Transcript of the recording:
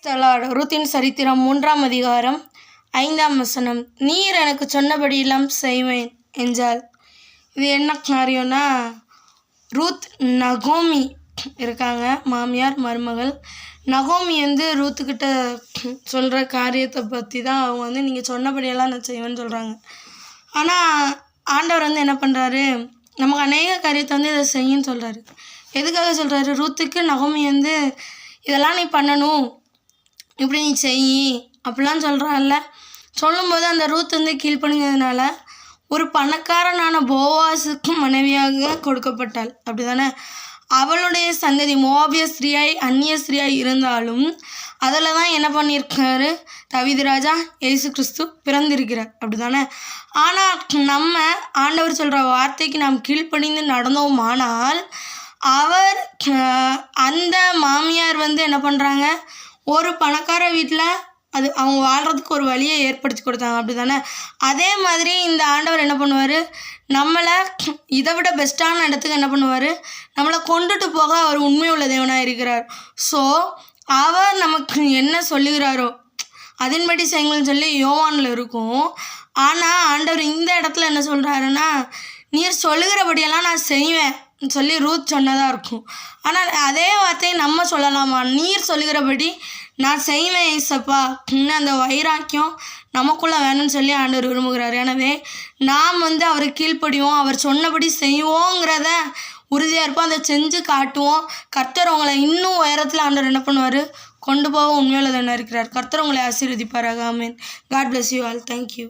தலாட் ரூத்தின் சரித்திரம் 3ஆம் அதிகாரம் 5ஆம் வசனம். நீர் எனக்கு சொன்னபடியெல்லாம் செய்வேன் என்றாள். இது என்ன காரியம்னா, ரூத் நகோமி இருக்காங்க, மாமியார் மருமகள். நகோமி ரூத்துக்கிட்ட சொல்கிற காரியத்தை பற்றி தான் அவங்க நீங்கள் சொன்னபடியெல்லாம் நான் செய்வேன்னு சொல்கிறாங்க. ஆனால் ஆண்டவர் என்ன பண்ணுறாரு, நமக்கு அநேக காரியத்தை இதை செய்யுன்னு சொல்கிறாரு. எதுக்காக சொல்கிறாரு? ரூத்துக்கு நகோமி இதெல்லாம் நீ பண்ணணும், இப்படி நீ செய் அப்படிலாம் சொல்கிறாள்ல. சொல்லும்போது அந்த ரூத் கீழ்ப்படிஞ்சதுனால ஒரு பணக்காரனான போவாஸுக்கு மனைவியாக கொடுக்கப்பட்டாள். அப்படி தானே? அவளுடைய சந்ததி மோவாபிய ஸ்திரீயாய் அந்நிய ஸ்திரீயாய் இருந்தாலும் அதில் தான் என்ன பண்ணியிருக்காரு, தாவீது ராஜா இயேசு கிறிஸ்து பிறந்திருக்கிறார். அப்படி தானே? ஆனால் நம்ம ஆண்டவர் சொல்கிற வார்த்தைக்கு நாம் கீழ்ப்படிந்து நடந்தோமானால் அவர் அந்த மாமியார் என்ன பண்ணுறாங்க, ஒரு பணக்கார வீட்டில் அவங்க வாழ்கிறதுக்கு ஒரு வழியை ஏற்படுத்தி கொடுத்தாங்க. அப்படி தானே? அதே மாதிரி இந்த ஆண்டவர் என்ன பண்ணுவார், நம்மளை இதை விட பெஸ்ட்டான இடத்துக்கு என்ன பண்ணுவார், நம்மளை கொண்டுட்டு போக அவர் உண்மை உள்ள தேவனாக இருக்கிறார். ஸோ அவர் நமக்கு என்ன சொல்லுகிறாரோ அதன்படி செய்யுங்கள்னு சொல்லி யோவானில் இருக்கும். ஆனால் ஆண்டவர் இந்த இடத்துல என்ன சொல்கிறாருன்னா, நீர் சொல்லுகிறபடியெல்லாம் நான் செய்வேன் சொல்லி ரூத் சொன்னதாக இருக்கும். ஆனால் அதே வார்த்தையை நம்ம சொல்லலாமா, நீர் சொல்லுகிறபடி நான் செய்வேன் ஏசப்பா, இன்னும் அந்த வைராக்கியம் நமக்குள்ளே வேணும்னு சொல்லி ஆண்டவர் விரும்புகிறார். எனவே நாம் அவரை கீழ்ப்படிவோம், அவர் சொன்னபடி செய்வோங்கிறத உறுதியாக இருப்போம், அதை செஞ்சு காட்டுவோம். கர்த்தர் உங்களை இன்னும் உயரத்தில் ஆண்டவர் என்ன பண்ணுவார், கொண்டு போக உண்மையுள்ளது என்ன இருக்கிறார். கர்த்தர் உங்களை ஆசீர்வதிப்பாராக. ஆமென். God bless you all. Thank you.